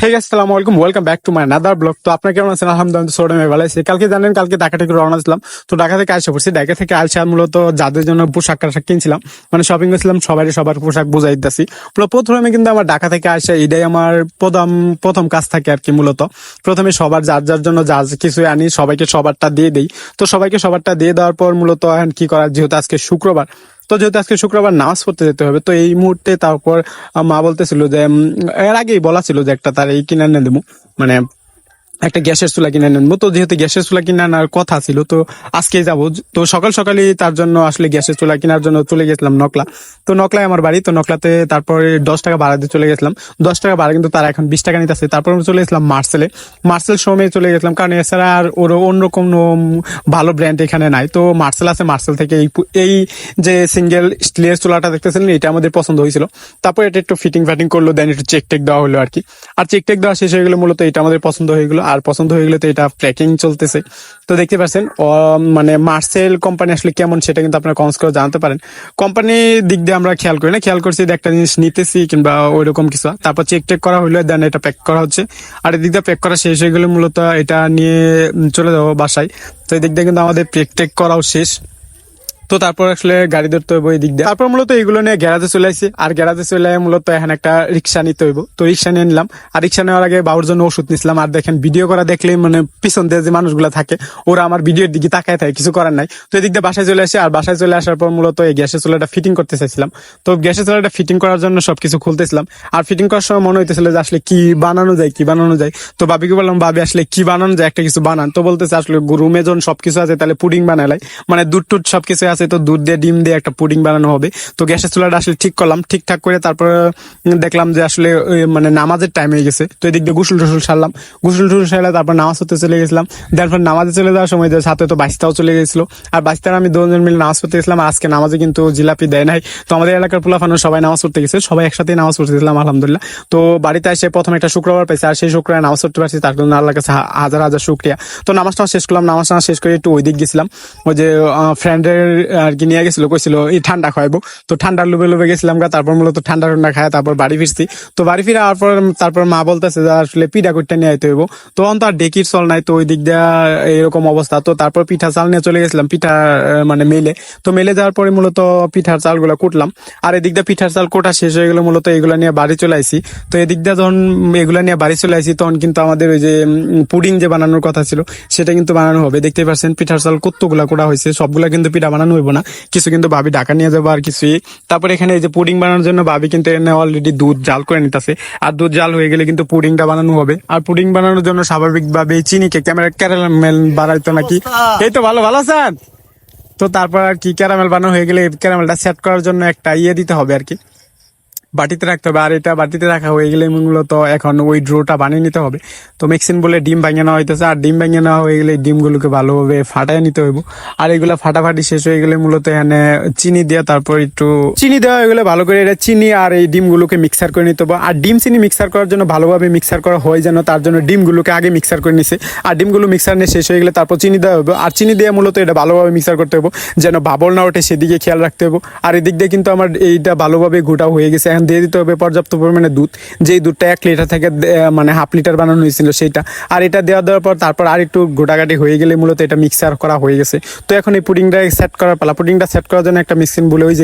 আসসালামু আলাইকুম, welcome back to my another blog. তো আপনার কেমন আছেন? আলহামদুলিল্লাহ সোডামে ভালো আছি। কালকে জানেন, কালকে ঢাকা থেকে রওনা দিলাম। তো ঢাকা থেকে আইসা পড়ছি। ঢাকা থেকে আইসা মূলত যাদের জন্য পোশাক আশাক কিনছিলাম, মানে শপিং করছিলাম, সবার পোশাক বুঝাই দিতেছি। প্রথমে কিন্তু আমার ঢাকা থেকে আসা এটাই আমার প্রথম কাজ থাকে আর কি। মূলত প্রথমে সবার যার জন্য যা কিছু আনি, সবাইকে সবারটা দিয়ে দেই। তো সবাইকে সবারটা দিয়ে দেওয়ার পর মূলত এখন কি করার, যেহেতু আজকে শুক্রবার, তো যেহেতু আজকে শুক্রবার নামাজ পড়তে যেতে হবে, তো এই মুহূর্তে তারপর মা বলতেছিল যে এর আগেই বলা ছিল যে একটা তার এই কিনে এনে দেবো, মানে একটা গ্যাসের চুলা কিনে আনবো। তো যেহেতু গ্যাসের চুলা কিনে আনার কথা ছিল, তো আজকেই যাবো। তো সকালই তার জন্য আসলে গ্যাসের চুলা কেনার জন্য চলে গেছিলাম নকলা। তো নকলায় আমার বাড়ি, তো নকলাতে তারপরে 10 টাকা ভাড়া দিয়ে চলে গেছিলাম। 10 টাকা ভাড়া, কিন্তু তারা এখন 20 টাকা নিতেছে। তারপর আমি চলে গেছিলাম মার্সেল শোরুমে চলে গেছিলাম, কারণ এছাড়া আর ওর অন্যরকম ভালো ব্র্যান্ড এখানে নাই। তো মার্সেল আছে, মার্সেল থেকে এই যে সিঙ্গেল স্টিলের চুলাটা দেখতেছিলেন, এটা আমাদের পছন্দ হয়েছিল। তারপর এটা একটু ফিটিং করলো, দেন একটু চেক টেক দেওয়া হলো আর কি। আর চেক টেক দেওয়া শেষ হয়ে গেলে মূলত এটা আমাদের পছন্দ হয়ে গেলো। আর পছন্দ হয়ে গেলে তো এটা প্যাকিং চলতেছে। তো দেখতে পাচ্ছেন মানে মার্সেল কোম্পানি আসলে কেমন সেটা কিন্তু আপনারা কমেন্টস করে জানতে পারেন। কোম্পানির দিক দিয়ে আমরা খেয়াল করি না, খেয়াল করছি যে একটা জিনিস নিতেছি কিংবা ওইরকম কিছু। তারপর চেক টেক করা হইলো, দেন এটা প্যাক করা হচ্ছে। আর এদিক দিয়ে প্যাক করা শেষ হয়ে গেলে মূলত এটা নিয়ে চলে যাবো বাসায়। তো এদিক দিয়ে কিন্তু আমাদের প্যাক টেক করাও শেষ। তো তারপর আসলে গাড়ি ধরতে হইব এই দিক দিয়ে। তারপর মূলত এইগুলো নিয়ে গ্যারাজে চলে আসছি। আর গ্যারাজে চলে মূলত এখন একটা রিক্সা নিতে হইব। তো রিক্সা নিয়ে নিলাম। আর রিক্সা নেওয়ার আগে বাবুর জন্য ওষুধ নিছিলাম। আর দেখেন, ভিডিও করা দেখলেই মানে পিছন দিয়ে যে মানুষগুলো থাকে, ওরা আমার ভিডিওর দিকে তাকায় থাকে, কিছু করার নাই। তো এদিক দিয়ে বাসায় চলে আসি। আর বাসায় চলে আসার পর মূলত এই গ্যাসের চুলাটা ফিটিং করতে চাইছিলাম। তো গ্যাসের চুলাটা ফিটিং করার জন্য সবকিছু খুলতেছিলাম। আর ফিটিং করার সময় মনে হইতেছিল যে আসলে কি বানানো যায়। তো বাবিকে বললাম, বাবি আসলে কি বানানো যায়, একটা কিছু বানান। তো বলতেছে আসলে রুমে যখন সবকিছু আছে তাহলে পুডিং বানালাই, মানে দুধ টুধ সবকিছু আছে, তো দুধ দিয়ে ডিম দিয়ে একটা পুডিং বানানো হবে। তো গ্যাসের চুলাটা আসলে ঠিক করলাম, ঠিকঠাক করে তারপর দেখলাম যে আসলে মানে নামাজের টাইম হয়ে গেছে। তো এদিক দিয়ে গোসল টুসল সারলাম, সারলে তারপর নামাজ হতে চলে গেছিলাম। তারপর নামাজে চলে যাওয়ার সময় সাথে তো বাইশটাও চলে গেছিল। আর বাইশটার আমি দুজন মিলে নামাজ পড়তে গেছিলাম। আর আজকে নামাজে কিন্তু জিলাপি দেয় নাই। তো আমাদের এলাকার পোলাফানো সবাই নামাজ পড়তে গেছে, সবাই একসাথে নামাজ পড়তেছিলাম আলহামদুলিল্লাহ। তো বাড়িতে এসে প্রথম একটা শুক্রবার পাইছে, আর সেই শুক্রবারে নামাজ পড়তে পারছি, তার জন্য আল্লাহর কাছে হাজার হাজার শুকরিয়া। তো নামাজটা শেষ করলাম, নামাজটা শেষ করে একটু ওই দিক গেছিলাম। ওই যে ফ্রেন্ডের আর কি নিয়ে গেছিল, কইছিল এই ঠান্ডা খাওয়াবো। তো ঠান্ডার লোভে গেছিলাম গা। তারপর মূলত ঠান্ডা খায় তারপর বাড়ি ফিরছি। তো বাড়ি ফিরে আওয়ার পর তারপর মা বলতেছে যে আসলে পিঠা কুটটা নিয়ে আইতে হইব। তখন তো আর ডেকির চল নাই, তো ওই দিক দিয়ে এরকম অবস্থা। তো তারপর পিঠা চাল নিয়ে চলে গেছিলাম, পিঠা মানে মেলে যাওয়ার পরে মূলত পিঠার চালগুলো কুটলাম। আর এদিক দিয়ে পিঠার চাল কোটা শেষ হয়ে গেলো, মূলত এগুলো নিয়ে বাড়ি চলে আইসি। তো এদিক দিয়ে যখন এগুলো নিয়ে বাড়ি চলে আইসি, তখন কিন্তু আমাদের ওই যে পুডিং যে বানানোর কথা ছিল, সেটা কিন্তু বানানো হবে। দেখতে পাচ্ছেন পিঠার চাল কতগুলা কোটা হয়েছে, সবগুলা কিন্তু পিঠা বানানো হইব না, কিছু কিন্তু ভাবি ঢাকা নিয়ে যাবো আর কিছুই। তারপর এখানে এই যে পুডিং বানানোর জন্য ভাবি কিন্তু এখানে অলরেডি দুধ জাল করে নিতেছে। আর দুধ জাল হয়ে গেলে কিন্তু পুডিংটা বানানো হবে। আর পুডিং বানানোর জন্য স্বাভাবিকভাবে চিনিকে ক্যারামেল বানাইতো নাকি। এই তো ভালো আছেন। তো তারপর আর কি ক্যারামেল বানানো হয়ে গেলে ক্যারামেলটা সেট করার জন্য একটা দিতে হবে আর কি, বাটিতে রাখতে হবে। আর এটা বাটিতে রাখা হয়ে গেলে মূলত এখন ওই ড্রোটা বানিয়ে নিতে হবে। তো মেক্সিন বলে ডিম ভাঙে নেওয়া হইতেছে। আর ডিম ভাঙে নেওয়া হয়ে গেলে ডিমগুলোকে ভালোভাবে ফাটাই নিতে হইব। আর এগুলো ফাটাফাটি শেষ হয়ে গেলে মূলত এখানে চিনি দিয়ে তারপর একটু চিনি দেওয়া হয়ে গেলে ভালো করে এটা চিনি আর এই ডিমগুলোকে মিক্সার করে নিতে হবে। আর ডিম চিনি মিক্সার করার জন্য ভালোভাবে মিক্সার করা হয় যেন, তার জন্য ডিমগুলোকে আগে মিক্সার করে নিছে। আর ডিমগুলো মিক্সার নিয়ে শেষ হয়ে গেলে তারপর চিনি দেওয়া হবে। আর চিনি দিয়ে মূলত এটা ভালোভাবে মিক্সার করতে হবে যেন বাবল না ওঠে, সেদিকে খেয়াল রাখতে হবে। আর এদিক দিয়ে কিন্তু আমার এইটা ভালোভাবে গোটা হয়ে গেছে। এখন দিয়ে দিতে হবে পর্যাপ্ত পরিমাণে দুধ, যেই দুধটা 1 লিটার থেকে মানে হাফ লিটার বানানো হয়েছিল সেইটা। আর এটা দেওয়ার পর তারপর আর একটু গোটাগাটি হয়ে গেলে মূলত এটা মিক্সার করা হয়ে গেছে। তো এখন এই পুডিংটা সেট করার পালা। পুডিংটা সেট করার জন্য একটা মিক্সিং বলে, ওই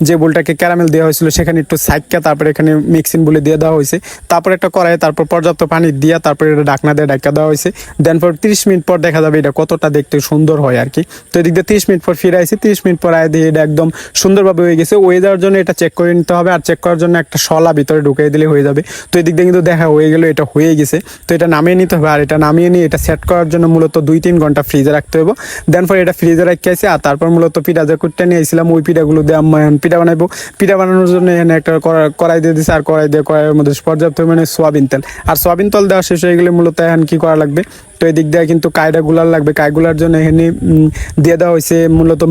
যে বোলটাকে ক্যারামেল দেওয়া হয়েছিল সেখানে একটু সাইডটা তারপর এখানে মিক্সিং বলে দিয়ে দেওয়া হয়েছে। তারপর একটা কড়াই, তারপর পর্যাপ্ত পানি দিয়া তারপর এটা ঢাকনা দিয়ে ঢাকা দেওয়া হয়েছে। দেন পর 30 মিনিট পর দেখা যাবে এটা কতটা দেখতে সুন্দর হয় আর কি। তো এদিক দিয়ে 30 মিনিট পর ফিরে আসি। 30 মিনিট পর আয় দিয়ে এটা একদম সুন্দরভাবে হয়ে গেছে। হয়ে যাওয়ার জন্য এটা চেক করে নিতে হবে। আর চেক করার জন্য একটা শলা ভিতরে ঢুকিয়ে দিলে হয়ে যাবে। তো এদিক দিয়ে কিন্তু দেখা হয়ে গেল, এটা হয়ে গেছে। তো এটা নামিয়ে নিতে হবে। আর এটা নামিয়ে নিয়ে এটা সেট করার জন্য মূলত 2-3 ঘন্টা ফ্রিজে রাখতে হবে। দেন পর এটা ফ্রিজে রেখে আসি। আর তারপর মূলত পিঠা যে কুটটা নিয়ে এসেছিলাম, ওই পিঠাগুলো দিয়ে পিঠা বানাবো। পিঠা বানানোর জন্য এখানে একটা কড়াই দিয়ে দিচ্ছে। আর কড়াইয়ের মধ্যে পর্যাপ্ত পরিমাণে সোয়াবিন তেল। আর সোয়াবিন তেল দেওয়া শেষ হয়ে গেলে মূলত এখন কি করা লাগবে, তো এই দিক দিয়ে কিন্তু কায়ডা গুলার লাগবে, কায়গুলার জন্য এখানে দিয়ে দেওয়া হয়েছে মূলত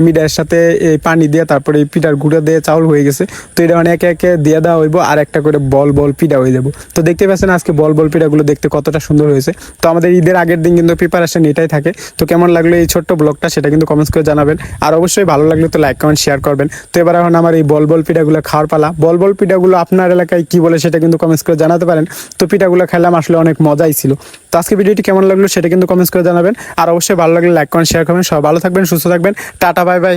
মিডাইয়ের সাথে এই পানি দিয়ে তারপরে এই পিঠার গুঁড়া দিয়ে চাউল হয়ে গেছে। তো এটা মানে একে একে দিয়ে দেওয়া হইব আর একটা করে বল বল পিঠা হয়ে যাবো। তো দেখতে পাচ্ছেন আজকে বল বল পিঠাগুলো দেখতে কতটা সুন্দর হয়েছে। তো আমাদের ঈদের আগের দিন কিন্তু প্রিপারেশন এটাই থাকে। তো কেমন লাগলো এই ছোট্ট ব্লগটা সেটা কিন্তু কমেন্টস করে জানাবেন, আর অবশ্যই ভালো লাগলে তো লাইক কমেন্ট শেয়ার করবেন। তো এবার এখন আমার এই বল বল পিঠাগুলো খাওয়ার পালা। বল বল পিঠাগুলো আপনার এলাকায় কি বলে সেটা কিন্তু কমেন্টস করে জানাতে পারেন। তো পিঠাগুলো খেলাম, আসলে অনেক মজাই ছিল। তো আজকে ভিডিওটি কেমন লাগলো সেটা কিন্তু কমেন্টস করে জানাবেন, আর অবশ্যই ভালো লাগলে লাইক কমেন্ট শেয়ার করবেন। সবাই ভালো থাকবেন, সুস্থ থাকবেন, টাটা বাই বাই।